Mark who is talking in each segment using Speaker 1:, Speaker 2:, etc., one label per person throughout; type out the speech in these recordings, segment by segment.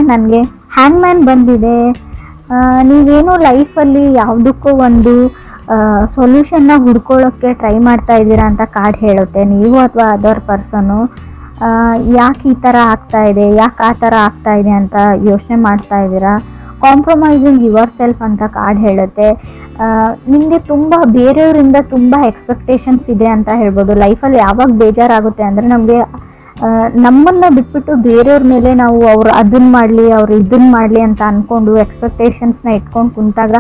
Speaker 1: Card ನನಗೆ ಹ್ಯಾಂಗ್ಮ್ಯಾನ್ ಬಂದಿದೆ. ನೀವೇನು ಲೈಫಲ್ಲಿ ಯಾವುದಕ್ಕೂ ಒಂದು ಸೊಲ್ಯೂಷನ್ನ ಹುಡ್ಕೊಳ್ಳೋಕ್ಕೆ ಟ್ರೈ ಮಾಡ್ತಾ ಇದ್ದೀರಾ ಅಂತ ಕಾರ್ಡ್ ಹೇಳುತ್ತೆ. ನೀವು ಅಥವಾ ಅದರ್ ಪರ್ಸನು ಯಾಕೆ ಈ ಥರ ಆಗ್ತಾ ಇದೆ, ಯಾಕೆ ಆ ಥರ ಆಗ್ತಾ ಇದೆ ಅಂತ ಯೋಚನೆ ಮಾಡ್ತಾ ಇದ್ದೀರಾ. ಕಾಂಪ್ರಮೈಸಿಂಗ್ ಯುವರ್ ಸೆಲ್ಫ್ ಅಂತ ಕಾರ್ಡ್ ಹೇಳುತ್ತೆ. ನಿಮಗೆ ತುಂಬ ಬೇರೆಯವರಿಂದ ತುಂಬ ಎಕ್ಸ್ಪೆಕ್ಟೇಷನ್ಸ್ ಇದೆ ಅಂತ ಹೇಳ್ಬೋದು. ಲೈಫಲ್ಲಿ ಯಾವಾಗ ಬೇಜಾರಾಗುತ್ತೆ ಅಂದರೆ ನಮಗೆ ನಮ್ಮನ್ನು ಬಿಟ್ಬಿಟ್ಟು ಬೇರೆಯವ್ರ ಮೇಲೆ ನಾವು ಅವ್ರು ಅದನ್ನು ಮಾಡಲಿ ಅವ್ರು ಇದನ್ನು ಮಾಡಲಿ ಅಂತ ಅಂದ್ಕೊಂಡು ಎಕ್ಸ್ಪೆಕ್ಟೇಷನ್ಸ್ನ ಇಟ್ಕೊಂಡು ಕುಂತಾಗ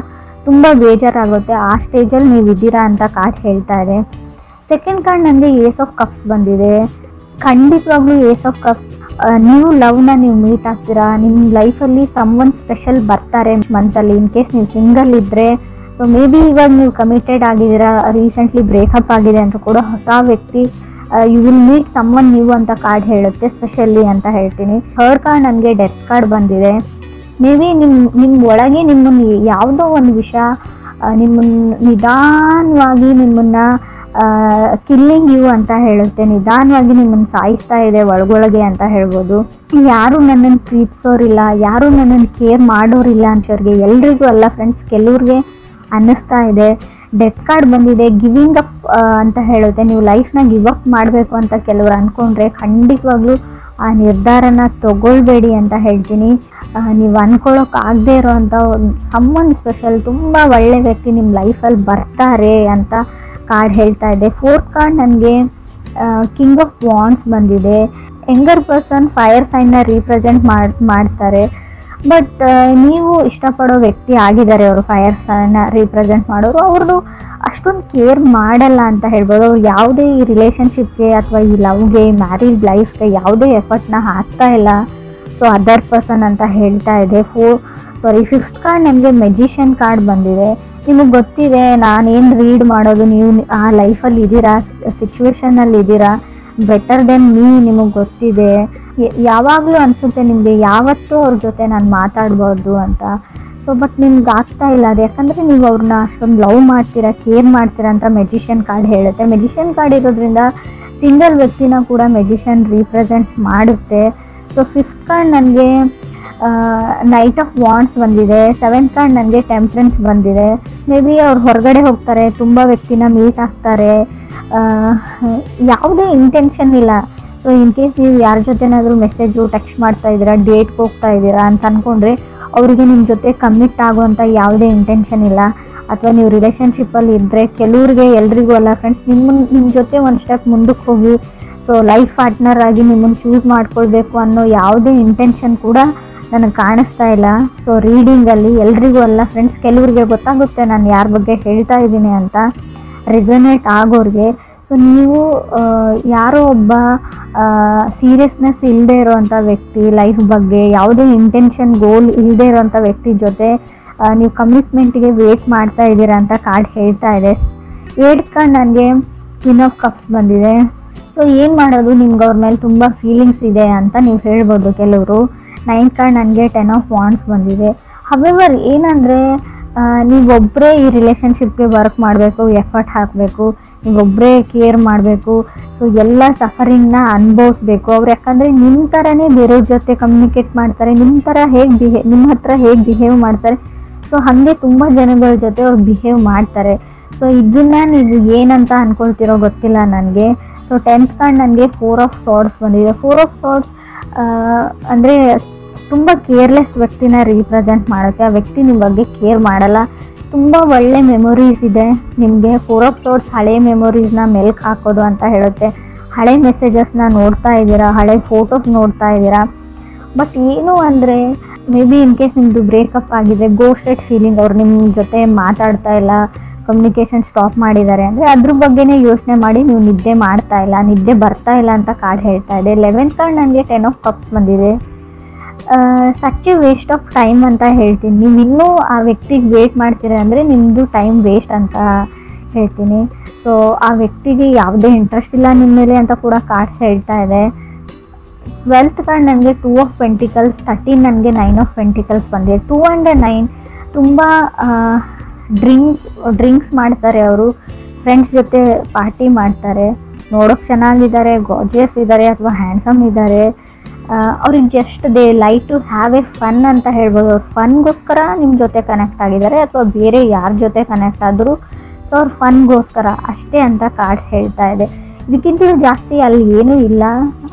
Speaker 1: ತುಂಬ ಬೇಜಾರಾಗುತ್ತೆ. ಆ ಸ್ಟೇಜಲ್ಲಿ ನೀವು ಇದ್ದೀರಾ ಅಂತ ಕಾರ್ಡ್ ಹೇಳ್ತಾ ಇದೆ. ಸೆಕೆಂಡ್ ಕಾರ್ಡ್ ನನಗೆ ಏಸ್ ಆಫ್ ಕಪ್ಸ್ ಬಂದಿದೆ. ಖಂಡಿತವಾಗ್ಲೂ ಏಸ್ ಆಫ್ ಕಪ್ಸ್ ನೀವು ಲವ್ನ ನೀವು ಮೀಟ್ ಆಗ್ತೀರಾ. ನಿಮ್ಮ ಲೈಫಲ್ಲಿ ಸಮ್ವನ್ ಸ್ಪೆಷಲ್ ಬರ್ತಾರೆ ಮಂತಲ್ಲಿ. ಇನ್ ಕೇಸ್ ನೀವು ಸಿಂಗಲ್ ಇದ್ದರೆ ಸೊ ಮೇ ಬಿ ಇವಾಗ ನೀವು ಕಮಿಟೆಡ್ ಆಗಿದ್ದೀರಾ, ರೀಸೆಂಟ್ಲಿ ಬ್ರೇಕಪ್ ಆಗಿದೆ ಅಂತ ಕೂಡ ಹೊಸ ವ್ಯಕ್ತಿ you will meet someone new ಅಂತ ಕಾರ್ಡ್ ಹೇಳುತ್ತೆ ಸ್ಪೆಷಲಿ ಅಂತ ಹೇಳ್ತೀನಿ. ಥರ್ಡ್ ಕಾರ್ಡ್ ನನಗೆ ಡೆತ್ ಕಾರ್ಡ್ ಬಂದಿದೆ. ಮೇ ಬಿ ನಿಮ್ಮ ಒಳಗೆ ನಿಮ್ಮನ್ನು ಯಾವುದೋ ಒಂದು ವಿಷಯ ನಿಮ್ಮನ್ನು ನಿಧಾನವಾಗಿ ನಿಮ್ಮನ್ನು ಕಿಲ್ಲಿಂಗ್ ಯು ಅಂತ ಹೇಳುತ್ತೆ. ನಿಧಾನವಾಗಿ ನಿಮ್ಮನ್ನು ಸಾಯಿಸ್ತಾ ಇದೆ ಒಳಗೊಳಗೆ ಅಂತ ಹೇಳ್ಬೋದು. ಯಾರು ನನ್ನನ್ನು ಪ್ರೀತಿಸೋರಿಲ್ಲ, ಯಾರು ನನ್ನನ್ನು ಕೇರ್ ಮಾಡೋರಿಲ್ಲ ಅಂತವ್ರಿಗೆ ಎಲ್ರಿಗೂ ಅಲ್ಲ ಫ್ರೆಂಡ್ಸ್, ಕೆಲವ್ರಿಗೆ ಅನ್ನಿಸ್ತಾ ಇದೆ. ಡೆತ್ ಕಾರ್ಡ್ ಬಂದಿದೆ. ಗಿವಿಂಗ್ ಅಪ್ ಅಂತ ಹೇಳುತ್ತೆ. ನೀವು ಲೈಫ್ನ ಗಿವ್ ಅಪ್ ಮಾಡಬೇಕು ಅಂತ ಕೆಲವರು ಅಂದ್ಕೊಂಡ್ರೆ ಖಂಡಿತವಾಗ್ಲೂ ಆ ನಿರ್ಧಾರನ ತಗೊಳ್ಬೇಡಿ ಅಂತ ಹೇಳ್ತೀನಿ. ನೀವು ಅಂದ್ಕೊಳ್ಳೋಕ್ಕಾಗದೇ ಇರೋವಂಥ ಸಮ್ಮನ್ ಸ್ಪೆಷಲ್ ತುಂಬ ಒಳ್ಳೆ ವ್ಯಕ್ತಿ ನಿಮ್ಮ ಲೈಫಲ್ಲಿ ಬರ್ತಾರೆ ಅಂತ ಕಾರ್ಡ್ ಹೇಳ್ತಾ ಇದೆ. ಫೋರ್ತ್ ಕಾರ್ಡ್ ನನಗೆ ಕಿಂಗ್ ಆಫ್ ವಾಂಡ್ಸ್ ಬಂದಿದೆ. ಯಂಗರ್ ಪರ್ಸನ್ ಫೈರ್ ಸೈನ್ನ ರೀಪ್ರೆಸೆಂಟ್ ಮಾಡ್ತಾರೆ. ಬಟ್ ನೀವು ಇಷ್ಟಪಡೋ ವ್ಯಕ್ತಿ ಆಗಿದ್ದಾರೆ ಅವರು ಫೈರ್ ಸೈನ್ನ ರೀಪ್ರೆಸೆಂಟ್ ಮಾಡೋರು. ಅವ್ರದ್ದು ಅಷ್ಟೊಂದು ಕೇರ್ ಮಾಡಲ್ಲ ಅಂತ ಹೇಳ್ಬೋದು. ಅವ್ರು ಯಾವುದೇ ಈ ರಿಲೇಷನ್ಶಿಪ್ಗೆ ಅಥವಾ ಈ ಲವ್ಗೆ ಮ್ಯಾರಿಡ್ ಲೈಫ್ಗೆ ಯಾವುದೇ ಎಫರ್ಟ್ನ ಹಾಕ್ತಾ ಇಲ್ಲ. ಸೊ ಅದರ್ ಪರ್ಸನ್ ಅಂತ ಹೇಳ್ತಾ ಇದೆ. ಫಿಫ್ತ್ ಕಾರ್ಡ್ ನನಗೆ ಮೆಜಿಷಿಯನ್ ಕಾರ್ಡ್ ಬಂದಿದೆ. ನಿಮಗೆ ಗೊತ್ತಿದೆ ನಾನೇನು ರೀಡ್ ಮಾಡೋದು, ನೀವು ಆ ಲೈಫಲ್ಲಿ ಇದ್ದೀರಾ, ಸಿಚುವೇಶನಲ್ಲಿ ಇದ್ದೀರಾ, ಬೆಟರ್ ದೆನ್ ಮೀ ನಿಮಗೆ ಗೊತ್ತಿದೆ. ಯಾವಾಗಲೂ ಅನಿಸುತ್ತೆ ನಿಮಗೆ ಯಾವತ್ತೂ ಅವ್ರ ಜೊತೆ ನಾನು ಮಾತಾಡ್ಬೋದು ಅಂತ. ಸೊ ಬಟ್ ನಿಮ್ಗೆ ಆಗ್ತಾ ಇಲ್ಲ ಅದು, ಯಾಕಂದರೆ ನೀವು ಅವ್ರನ್ನ ಅಷ್ಟೊಂದು ಲವ್ ಮಾಡ್ತೀರಾ, ಕೇರ್ ಮಾಡ್ತೀರಾ ಅಂತ ಮೆಜಿಷಿಯನ್ ಕಾರ್ಡ್ ಹೇಳುತ್ತೆ. ಮೆಜಿಷಿಯನ್ ಕಾರ್ಡ್ ಇರೋದ್ರಿಂದ ಸಿಂಗಲ್ ವ್ಯಕ್ತಿನ ಕೂಡ ಮೆಜಿಷಿಯನ್ ರೀಪ್ರೆಸೆಂಟ್ ಮಾಡುತ್ತೆ. ಸೊ ಫಿಫ್ತ್ ಕಾರ್ಡ್ ನನಗೆ ನೈಟ್ ಆಫ್ ವಾಂಡ್ಸ್ ಬಂದಿದೆ. ಸೆವೆಂತ್ ಕಾರ್ಡ್ ನನಗೆ ಟೆಂಪ್ರೆನ್ಸ್ ಬಂದಿದೆ. ಮೇ ಬಿ ಅವ್ರು ಹೊರಗಡೆ ಹೋಗ್ತಾರೆ, ತುಂಬ ವ್ಯಕ್ತಿನ ಮೀಟ್ ಆಗ್ತಾರೆ, ಯಾವುದೇ ಇಂಟೆನ್ಷನ್ ಇಲ್ಲ. ಸೊ ಇನ್ ಕೇಸ್ ನೀವು ಯಾರ ಜೊತೆನಾದರೂ ಮೆಸೇಜು ಟೆಕ್ಸ್ಟ್ ಮಾಡ್ತಾ ಇದ್ದೀರಾ, ಡೇಟ್ಗೆ ಹೋಗ್ತಾ ಇದ್ದೀರಾ ಅಂತ ಅಂದ್ಕೊಂಡ್ರೆ ಅವರಿಗೆ ನಿಮ್ಮ ಜೊತೆ ಕಮಿಟ್ ಆಗುವಂಥ ಯಾವುದೇ ಇಂಟೆನ್ಷನ್ ಇಲ್ಲ. ಅಥವಾ ನೀವು ರಿಲೇಷನ್ಶಿಪ್ಪಲ್ಲಿ ಇದ್ದರೆ ಕೆಲವ್ರಿಗೆ ಎಲ್ರಿಗೂ ಅಲ್ಲ ಫ್ರೆಂಡ್ಸ್, ನಿಮ್ಮ ಜೊತೆ ಒಂದು ಸ್ಟೆಪ್ ಮುಂದಕ್ಕೆ ಹೋಗಿ ಸೊ ಲೈಫ್ ಪಾರ್ಟ್ನರ್ ಆಗಿ ನಿಮ್ಮನ್ನು ಚೂಸ್ ಮಾಡ್ಕೊಳ್ಬೇಕು ಅನ್ನೋ ಯಾವುದೇ ಇಂಟೆನ್ಷನ್ ಕೂಡ ನನಗೆ ಕಾಣಿಸ್ತಾ ಇಲ್ಲ. ಸೊ ರೀಡಿಂಗಲ್ಲಿ ಎಲ್ರಿಗೂ ಅಲ್ಲ ಫ್ರೆಂಡ್ಸ್, ಕೆಲವ್ರಿಗೆ ಗೊತ್ತಾಗುತ್ತೆ ನಾನು ಯಾರ ಬಗ್ಗೆ ಹೇಳ್ತಾ ಇದ್ದೀನಿ ಅಂತ, ರೆಸೊನೇಟ್ ಆಗೋರಿಗೆ. ಸೊ ನೀವು ಯಾರೋ ಒಬ್ಬ ಸೀರಿಯಸ್ನೆಸ್ ಇಲ್ಲದೆ ಇರೋವಂಥ ವ್ಯಕ್ತಿ, ಲೈಫ್ ಬಗ್ಗೆ ಯಾವುದೇ ಇಂಟೆನ್ಷನ್ ಗೋಲ್ ಇಲ್ಲದೆ ಇರೋವಂಥ ವ್ಯಕ್ತಿ ಜೊತೆ ನೀವು ಕಮಿಟ್ಮೆಂಟ್ಗೆ ವೇಟ್ ಮಾಡ್ತಾ ಇದ್ದೀರಾ ಅಂತ ಕಾರ್ಡ್ ಹೇಳ್ತಾ ಇದೆ. 8th ಕಾರ್ಡ್ ನನಗೆ ಕ್ವೀನ್ ಆಫ್ ಕಪ್ಸ್ ಬಂದಿದೆ. ಸೊ ಏನು ಮಾಡೋದು, ನಿಮ್ಗೆ ಅವ್ರ ಮೇಲೆ ತುಂಬ ಫೀಲಿಂಗ್ಸ್ ಇದೆ ಅಂತ ನೀವು ಹೇಳ್ಬೋದು ಕೆಲವರು. 9th ಕಾರ್ಡ್ ನನಗೆ 10 ಆಫ್ ವಾಂಡ್ಸ್ ಬಂದಿದೆ. ಹವೆವರ್ ಏನಂದರೆ ನೀವೊಬ್ಬರೇ ಈ ರಿಲೇಷನ್ಶಿಪ್ಗೆ ವರ್ಕ್ ಮಾಡಬೇಕು, ಎಫರ್ಟ್ ಹಾಕಬೇಕು, ನೀವೊಬ್ಬರೇ ಕೇರ್ ಮಾಡಬೇಕು. ಸೊ ಎಲ್ಲ ಸಫರಿಂಗ್ನ ಅನುಭವಿಸ್ಬೇಕು ಅವ್ರು. ಯಾಕಂದರೆ ನಿಮ್ಮ ಥರನೇ ಬೇರೆಯವ್ರ ಜೊತೆ ಕಮ್ಯುನಿಕೇಟ್ ಮಾಡ್ತಾರೆ, ನಿಮ್ಮ ಥರ ನಿಮ್ಮ ಹತ್ರ ಹೇಗೆ ಬಿಹೇವ್ ಮಾಡ್ತಾರೆ, ಸೊ ಹಾಗೆ ತುಂಬ ಜನಗಳ ಜೊತೆ ಅವ್ರು ಬಿಹೇವ್ ಮಾಡ್ತಾರೆ. ಸೊ ಇದನ್ನು ನೀವು ಏನಂತ ಅಂದ್ಕೊಳ್ತಿರೋ ಗೊತ್ತಿಲ್ಲ ನನಗೆ. ಸೊ 10th ಕಾರ್ಡ್ ನನಗೆ 4 ಆಫ್ ಸಾರ್ಡ್ಸ್ ಬಂದಿದೆ. 4 ಆಫ್ ಸಾರ್ಡ್ಸ್ ಅಂದರೆ ತುಂಬ ಕೇರ್ಲೆಸ್ ವ್ಯಕ್ತಿನ ರೀಪ್ರೆಸೆಂಟ್ ಮಾಡುತ್ತೆ. ಆ ವ್ಯಕ್ತಿ ನಿಮ್ಮ ಬಗ್ಗೆ ಕೇರ್ ಮಾಡಲ್ಲ. ತುಂಬ ಒಳ್ಳೆ ಮೆಮೊರೀಸ್ ಇದೆ ನಿಮಗೆ. 4 ಆಫ್ ಸಾರ್ಡ್ಸ್ ಹಳೆ ಮೆಮೊರೀಸ್ನ ಮೆಲ್ಕ್ ಹಾಕೋದು ಅಂತ ಹೇಳುತ್ತೆ. ಹಳೆ ಮೆಸೇಜಸ್ನ ನೋಡ್ತಾ ಇದ್ದೀರಾ, ಹಳೆ ಫೋಟೋಸ್ ನೋಡ್ತಾ ಇದ್ದೀರಾ. ಬಟ್ ಏನು ಅಂದರೆ ಮೇ ಬಿ ಇನ್ ಕೇಸ್ ನಿಮ್ಮದು ಬ್ರೇಕಪ್ ಆಗಿದೆ, ಗೋಸ್ಟೆಡ್ ಫೀಲಿಂಗ್, ಅವ್ರು ನಿಮ್ಮ ಜೊತೆ ಮಾತಾಡ್ತಾ ಇಲ್ಲ, ಕಮ್ಯುನಿಕೇಷನ್ ಸ್ಟಾಪ್ ಮಾಡಿದ್ದಾರೆ ಅಂದರೆ ಅದ್ರ ಬಗ್ಗೆನೇ ಯೋಚನೆ ಮಾಡಿ ನೀವು ನಿದ್ದೆ ಮಾಡ್ತಾ ಇಲ್ಲ, ನಿದ್ದೆ ಬರ್ತಾ ಇಲ್ಲ ಅಂತ ಕಾರ್ಡ್ ಹೇಳ್ತಾ ಇದೆ. 11th ಕಾರ್ಡ್ ನನಗೆ 10 ಆಫ್ ಕಪ್ಸ್ ಬಂದಿದೆ. Such A waste of time ಅಂತ ಹೇಳ್ತೀನಿ. ನೀವು ಇನ್ನೂ ಆ ವ್ಯಕ್ತಿಗೆ ವೇಟ್ ಮಾಡ್ತೀರ ಅಂದರೆ ನಿಮ್ಮದು ಟೈಮ್ ವೇಸ್ಟ್ ಅಂತ ಹೇಳ್ತೀನಿ. ಸೊ ಆ ವ್ಯಕ್ತಿಗೆ ಯಾವುದೇ ಇಂಟ್ರೆಸ್ಟ್ ಇಲ್ಲ ನಿಮ್ಮ ಮೇಲೆ ಅಂತ ಕೂಡ ಕಾರ್ಡ್ಸ್ ಹೇಳ್ತಾ ಇದೆ. 12th ಕಾರ್ಡ್ ನನಗೆ 2 ಆಫ್ ಪೆಂಟಿಕಲ್ಸ್, 13 ನನಗೆ 9 ಆಫ್ ಪೆಂಟಿಕಲ್ಸ್ ಬಂದಿದೆ. 2 and 9 ತುಂಬ ಡ್ರಿಂಕ್ಸ್ ಮಾಡ್ತಾರೆ ಅವರು, ಫ್ರೆಂಡ್ಸ್ ಜೊತೆ ಪಾರ್ಟಿ ಮಾಡ್ತಾರೆ, ನೋಡೋಕ್ಕೆ ಚೆನ್ನಾಗಿದ್ದಾರೆ, ಗಾರ್ಜಿಯಸ್ ಇದ್ದಾರೆ ಅಥವಾ ಹ್ಯಾಂಡ್ಸಮ್ ಇದ್ದಾರೆ, ಅವ್ರಿಗೆ just they like to have a fun ಅಂತ ಹೇಳ್ಬೋದು. ಅವ್ರು ಫನ್ಗೋಸ್ಕರ ನಿಮ್ಮ ಜೊತೆ ಕನೆಕ್ಟ್ ಆಗಿದ್ದಾರೆ, ಅಥವಾ ಬೇರೆ ಯಾರ ಜೊತೆ ಕನೆಕ್ಟ್ ಆದರೂ ಸೊ ಅವ್ರು ಫನ್ಗೋಸ್ಕರ ಅಷ್ಟೇ ಅಂತ ಕಾರ್ಡ್ಸ್ ಹೇಳ್ತಾ ಇದೆ. ಇದಕ್ಕಿಂತಲೂ ಜಾಸ್ತಿ ಅಲ್ಲಿ ಏನೂ ಇಲ್ಲ.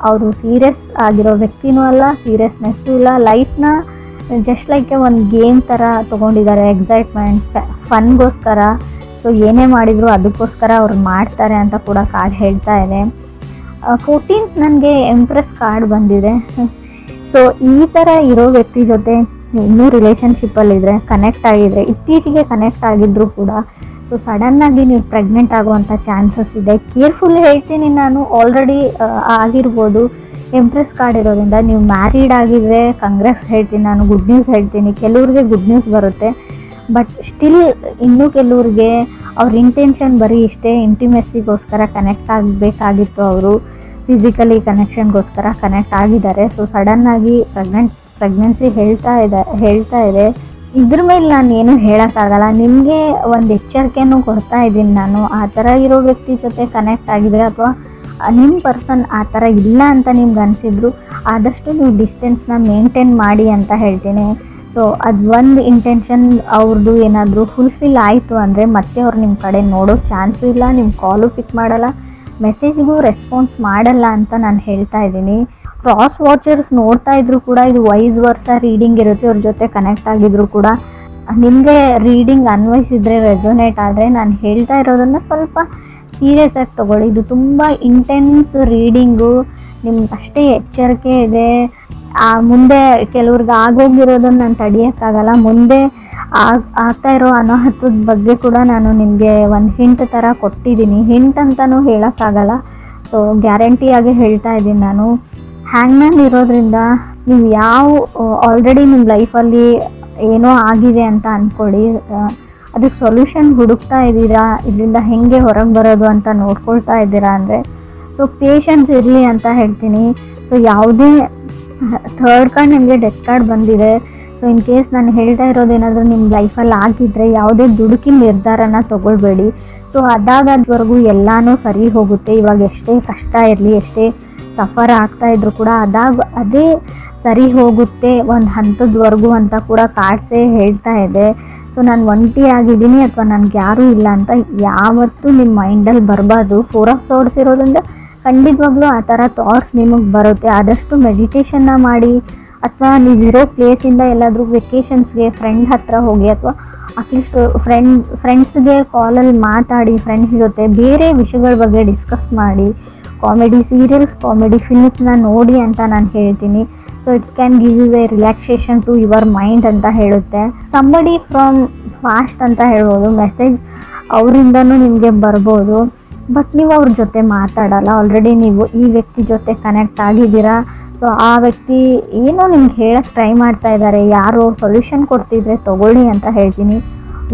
Speaker 1: ಅವರು ಸೀರಿಯಸ್ ಆಗಿರೋ ವ್ಯಕ್ತಿನೂ ಅಲ್ಲ, ಸೀರಿಯಸ್ನೆಸ್ಸೂ ಇಲ್ಲ. ಲೈಫ್ನ ಜಸ್ಟ್ ಲೈಕ್ ಒಂದು ಗೇಮ್ ಥರ ತೊಗೊಂಡಿದ್ದಾರೆ, ಎಕ್ಸೈಟ್ಮೆಂಟ್ ಫನ್ಗೋಸ್ಕರ. ಸೊ ಏನೇ ಮಾಡಿದರೂ ಅದಕ್ಕೋಸ್ಕರ ಅವ್ರು ಮಾಡ್ತಾರೆ ಅಂತ ಕೂಡ ಕಾರ್ಡ್ ಹೇಳ್ತಾ ಇದೆ. 14th ನನಗೆ ಎಂಪ್ರೆಸ್ ಕಾರ್ಡ್ ಬಂದಿದೆ. ಸೊ ಈ ಥರ ಇರೋ ವ್ಯಕ್ತಿ ಜೊತೆ ಇನ್ನೂ ರಿಲೇಷನ್ಶಿಪ್ಪಲ್ಲಿದ್ದರೆ, ಕನೆಕ್ಟ್ ಆಗಿದ್ರೆ, ಇತ್ತೀಚೆಗೆ ಕನೆಕ್ಟ್ ಆಗಿದ್ದರೂ ಕೂಡ ಸೊ ಸಡನ್ನಾಗಿ ನೀವು ಪ್ರೆಗ್ನೆಂಟ್ ಆಗುವಂಥ ಚಾನ್ಸಸ್ ಇದೆ. ಕೇರ್ಫುಲ್ ಹೇಳ್ತೀನಿ ನಾನು, ಆಲ್ರೆಡಿ ಆಗಿರ್ಬೋದು. ಎಂಪ್ರೆಸ್ ಕಾರ್ಡ್ ಇರೋದ್ರಿಂದ ನೀವು ಮ್ಯಾರಿಡ್ ಆಗಿದ್ರೆ ಕಂಗ್ರೆಸ್ ಹೇಳ್ತೀನಿ ನಾನು, ಗುಡ್ ನ್ಯೂಸ್ ಹೇಳ್ತೀನಿ. ಕೆಲವ್ರಿಗೆ ಗುಡ್ ನ್ಯೂಸ್ ಬರುತ್ತೆ, ಬಟ್ ಸ್ಟಿಲ್ ಇನ್ನೂ ಕೆಲವ್ರಿಗೆ ಅವ್ರ ಇಂಟೆನ್ಷನ್ ಬರೀ ಇಷ್ಟೇ, ಇಂಟಿಮೆಸಿಗೋಸ್ಕರ ಕನೆಕ್ಟ್ ಆಗಬೇಕಾಗಿತ್ತು. ಅವರು ಫಿಸಿಕಲಿ ಕನೆಕ್ಷನ್ಗೋಸ್ಕರ ಕನೆಕ್ಟ್ ಆಗಿದ್ದಾರೆ. ಸೊ ಸಡನ್ನಾಗಿ ಪ್ರೆಗ್ನೆನ್ಸಿ ಹೇಳ್ತಾ ಇದೆ. ಇದ್ರ ಮೇಲೆ ನಾನು ಏನು ಹೇಳೋಕ್ಕಾಗಲ್ಲ. ನಿಮಗೆ ಒಂದು ಎಚ್ಚರಿಕೆನೂ ಕೊಡ್ತಾ ಇದ್ದೀನಿ ನಾನು. ಆ ಥರ ಇರೋ ವ್ಯಕ್ತಿ ಜೊತೆ ಕನೆಕ್ಟ್ ಆಗಿದ್ರೆ, ಅಥವಾ ನಿಮ್ಮ ಪರ್ಸನ್ ಆ ಥರ ಇಲ್ಲ ಅಂತ ನಿಮ್ಗೆ ಅನಿಸಿದ್ರು, ಆದಷ್ಟು ನೀವು ಡಿಸ್ಟೆನ್ಸ್ನ ಮೇಂಟೈನ್ ಮಾಡಿ ಅಂತ ಹೇಳ್ತೀನಿ. ಸೊ ಅದು ಒಂದು ಇಂಟೆನ್ಷನ್ ಅವ್ರದ್ದು ಏನಾದರೂ ಫುಲ್ಫಿಲ್ ಆಯಿತು ಅಂದರೆ ಮತ್ತೆ ಅವ್ರು ನಿಮ್ಮ ಕಡೆ ನೋಡೋ ಚಾನ್ಸು ಇಲ್ಲ, ನಿಮ್ಮ ಕಾಲು ಪಿಕ್ ಮಾಡಲ್ಲ, ಮೆಸೇಜ್ಗೂ ರೆಸ್ಪಾನ್ಸ್ ಮಾಡಲ್ಲ ಅಂತ ನಾನು ಹೇಳ್ತಾ ಇದ್ದೀನಿ. ಕ್ರಾಸ್ ವಾಚರ್ಸ್ ನೋಡ್ತಾ ಇದ್ರು ಕೂಡ ಇದು ವೈಸ್ ವರ್ಸ ರೀಡಿಂಗ್ ಇರುತ್ತೆ. ಅವ್ರ ಜೊತೆ ಕನೆಕ್ಟ್ ಆಗಿದ್ರು ಕೂಡ ನಿಮಗೆ ರೀಡಿಂಗ್ ಅನ್ವಯಿಸಿದ್ರೆ, ರೆಸೊನೇಟ್ ಆದರೆ, ನಾನು ಹೇಳ್ತಾ ಇರೋದನ್ನು ಸ್ವಲ್ಪ ಸೀರಿಯಸ್ ಆಗಿ ತೊಗೊಳ್ಳಿ. ಇದು ತುಂಬ ಇಂಟೆನ್ಸ್ ರೀಡಿಂಗು, ನಿಮ್ಗೆ ಅಷ್ಟೇ ಎಚ್ಚರಿಕೆ ಇದೆ. ಮುಂದೆ ಕೆಲವ್ರಿಗೆ ಆಗೋಗಿರೋದನ್ನು ನಾನು ತಡೆಯೋಕ್ಕಾಗಲ್ಲ. ಮುಂದೆ ಆಗ್ತಾ ಇರೋ ಅನಾಹುತದ ಬಗ್ಗೆ ಕೂಡ ನಾನು ನಿಮಗೆ ಒಂದು ಹಿಂಟ್ ಥರ ಕೊಟ್ಟಿದ್ದೀನಿ. ಹಿಂಟ್ ಅಂತಲೂ ಹೇಳೋಕ್ಕಾಗಲ್ಲ, ಸೊ ಗ್ಯಾರಂಟಿಯಾಗಿ ಹೇಳ್ತಾ ಇದ್ದೀನಿ ನಾನು. ಹ್ಯಾಂಗ್ಮ್ಯಾನ್ ಇರೋದ್ರಿಂದ ನೀವು ಆಲ್ರೆಡಿ ನಿಮ್ಮ ಲೈಫಲ್ಲಿ ಏನೋ ಆಗಿದೆ ಅಂತ ಅಂದ್ಕೊಳ್ಳಿ, ಅದಕ್ಕೆ ಸೊಲ್ಯೂಷನ್ ಹುಡುಕ್ತಾ ಇದ್ದೀರಾ, ಇದರಿಂದ ಹೆಂಗೆ ಹೊರಗೆ ಬರೋದು ಅಂತ ನೋಡ್ಕೊಳ್ತಾ ಇದ್ದೀರಾ ಅಂದರೆ ಸೊ ಪೇಷನ್ಸ್ ಇರಲಿ ಅಂತ ಹೇಳ್ತೀನಿ. ಸೊ ಯಾವುದೇ ಥರ್ಡ್ ಕಾರ್ಡ್ ನಿಮಗೆ ಡೆತ್ ಕಾರ್ಡ್ ಬಂದಿದೆ. ಸೊ ಇನ್ ಕೇಸ್ ನಾನು ಹೇಳ್ತಾ ಇರೋದೇನಾದರೂ ನಿಮ್ಮ ಲೈಫಲ್ಲಿ ಆಗಿದ್ದರೆ ಯಾವುದೇ ದುಡುಕಿನ ನಿರ್ಧಾರನ ತೊಗೊಳ್ಬೇಡಿ. ಸೊ ಅದಾಗದ್ವರೆಗೂ ಎಲ್ಲನೂ ಸರಿ ಹೋಗುತ್ತೆ. ಇವಾಗ ಎಷ್ಟೇ ಕಷ್ಟ ಇರಲಿ, ಎಷ್ಟೇ ಸಫರ್ ಆಗ್ತಾಯಿದ್ರು ಕೂಡ ಅದೇ ಸರಿ ಹೋಗುತ್ತೆ ಒಂದು ಹಂತದವರೆಗೂ ಅಂತ ಕೂಡ ಕಾರ್ಡ್ಸೇ ಹೇಳ್ತಾ ಇದೆ. ಸೊ ನಾನು ಒಂಟಿ ಆಗಿದ್ದೀನಿ ಅಥವಾ ನನಗೆ ಯಾರೂ ಇಲ್ಲ ಅಂತ ಯಾವತ್ತೂ ನಿಮ್ಮ ಮೈಂಡಲ್ಲಿ ಬರಬಾರ್ದು. 4 ಆಫ್ ಸೋರ್ಡ್ಸ್ ಇರೋದ್ರಿಂದ ಖಂಡಿತವಾಗ್ಲೂ ಆ ಥರ ಥಾಟ್ಸ್ ನಿಮಗೆ ಬರುತ್ತೆ. ಆದಷ್ಟು ಮೆಡಿಟೇಷನ್ನ ಮಾಡಿ, ಅಥವಾ ನೀವಿರೋ ಪ್ಲೇಸಿಂದ ಎಲ್ಲಾದರೂ ವೆಕೇಷನ್ಸ್ಗೆ ಫ್ರೆಂಡ್ ಹತ್ರ ಹೋಗಿ, ಅಥವಾ ಅಟ್ಲೀಸ್ಟ್ ಫ್ರೆಂಡ್ಸ್ಗೆ ಕಾಲಲ್ಲಿ ಮಾತಾಡಿ, ಫ್ರೆಂಡ್ಸ್ ಜೊತೆ ಬೇರೆ ವಿಷಯಗಳ ಬಗ್ಗೆ ಡಿಸ್ಕಸ್ ಮಾಡಿ, ಕಾಮಿಡಿ ಸೀರಿಯಲ್ಸ್, ಕಾಮಿಡಿ ಫಿಲ್ಮ್ಸ್ನ ನೋಡಿ ಅಂತ ನಾನು ಹೇಳ್ತೀನಿ. So it can give you a relaxation to your mind ಅಂತ ಹೇಳುತ್ತೆ. ಸಂಬಡಿ ಫ್ರಮ್ ಫಾಸ್ಟ್ ಅಂತ ಹೇಳ್ಬೋದು, ಮೆಸೇಜ್ ಅವರಿಂದನೂ ನಿಮಗೆ ಬರ್ಬೋದು, ಬಟ್ ನೀವು ಅವ್ರ ಜೊತೆ ಮಾತಾಡಲ್ಲ. ಆಲ್ರೆಡಿ ನೀವು ಈ ವ್ಯಕ್ತಿ ಜೊತೆ ಕನೆಕ್ಟ್ ಆಗಿದ್ದೀರಾ. ಸೊ ಆ ವ್ಯಕ್ತಿ ಏನೋ ನಿಮ್ಗೆ ಹೇಳಕ್ಕೆ ಟ್ರೈ ಮಾಡ್ತಾ ಇದ್ದಾರೆ, ಯಾರೋ ಸೊಲ್ಯೂಷನ್ ಕೊಡ್ತಿದ್ರೆ ತೊಗೊಳ್ಳಿ ಅಂತ ಹೇಳ್ತೀನಿ.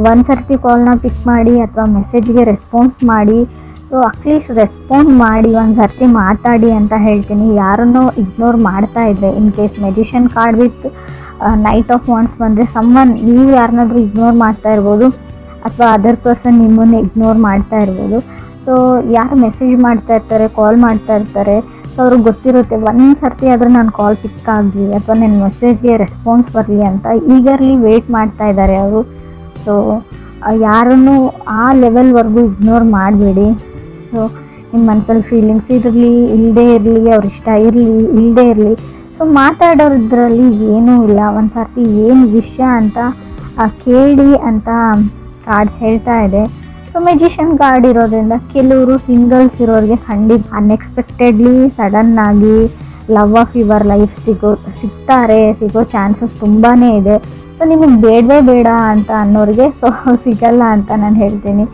Speaker 1: ಒಂದು ಸರ್ತಿ ಕಾಲ್ನ ಪಿಕ್ ಮಾಡಿ ಅಥವಾ ಮೆಸೇಜ್ಗೆ ರೆಸ್ಪಾನ್ಸ್ ಮಾಡಿ. ಸೊ ಅಟ್ಲೀಸ್ಟ್ ರೆಸ್ಪಾಂಡ್ ಮಾಡಿ, ಒಂದು ಸರ್ತಿ ಮಾತಾಡಿ ಅಂತ ಹೇಳ್ತೀನಿ. ಯಾರನ್ನೋ ಇಗ್ನೋರ್ ಮಾಡ್ತಾ ಇದ್ದರೆ, in case magician card with knight of wands ಬಂದರೆ ನೀವು ಯಾರನ್ನಾದ್ರೂ ಇಗ್ನೋರ್ ಮಾಡ್ತಾ ಇರ್ಬೋದು, ಅಥವಾ ಅದರ್ ಪರ್ಸನ್ ನಿಮ್ಮನ್ನು ಇಗ್ನೋರ್ ಮಾಡ್ತಾ ಇರ್ಬೋದು. ಸೊ ಯಾರು ಮೆಸೇಜ್ ಮಾಡ್ತಾ ಇರ್ತಾರೆ, ಕಾಲ್ ಮಾಡ್ತಾ ಇರ್ತಾರೆ, ಸೊ ಅವ್ರಿಗೆ ಗೊತ್ತಿರುತ್ತೆ ಒಂದು ಸರ್ತಿ ಆದರೂ ನಾನು ಕಾಲ್ ಪಿಕ್ ಆಗಲಿ ಅಥವಾ ನನ್ನ ಮೆಸೇಜ್ಗೆ ರೆಸ್ಪಾನ್ಸ್ ಬರಲಿ ಅಂತ ಈಗರ್ಲಿ ವೆಯ್ಟ್ ಮಾಡ್ತಾ ಇದ್ದಾರೆ ಅವರು. ಸೊ ಯಾರನ್ನು ಆ ಲೆವೆಲ್ವರೆಗೂ ಇಗ್ನೋರ್ ಮಾಡಬೇಡಿ. ಸೊ ನಿಮ್ಮ ಮನಸ್ಸಲ್ಲಿ ಫೀಲಿಂಗ್ಸ್ ಇರಲಿ, ಇಲ್ಲದೇ ಇರಲಿ, ಅವ್ರ ಇಷ್ಟ ಇರಲಿ, ಇಲ್ಲದೇ ಇರಲಿ, ಸೊ ಮಾತಾಡೋದ್ರಲ್ಲಿ ಏನೂ ಇಲ್ಲ. ಒಂದು ಸರ್ತಿ ಏನು ವಿಷಯ ಅಂತ ಕೇಳಿ ಅಂತ ಕಾರ್ಡ್ಸ್ ಹೇಳ್ತಾ ಇದೆ. ಸೊ ಮೆಜಿಷಿಯನ್ ಕಾರ್ಡ್ ಇರೋದ್ರಿಂದ ಕೆಲವರು ಸಿಂಗಲ್ಸ್ ಇರೋರಿಗೆ ಖಂಡಿತ ಅನ್ಎಕ್ಸ್ಪೆಕ್ಟೆಡ್ಲಿ ಸಡನ್ನಾಗಿ ಲವ್ ಆಫ್ ಯುವರ್ ಲೈಫ್ ಸಿಗೋ ಚಾನ್ಸಸ್ ತುಂಬಾ ಇದೆ. ಸೊ ನಿಮಗೆ ಬೇಡವೇ ಬೇಡ ಅಂತ ಅನ್ನೋರಿಗೆ ಸೊ ಸಿಗಲ್ಲ ಅಂತ ನಾನು ಹೇಳ್ತೀನಿ.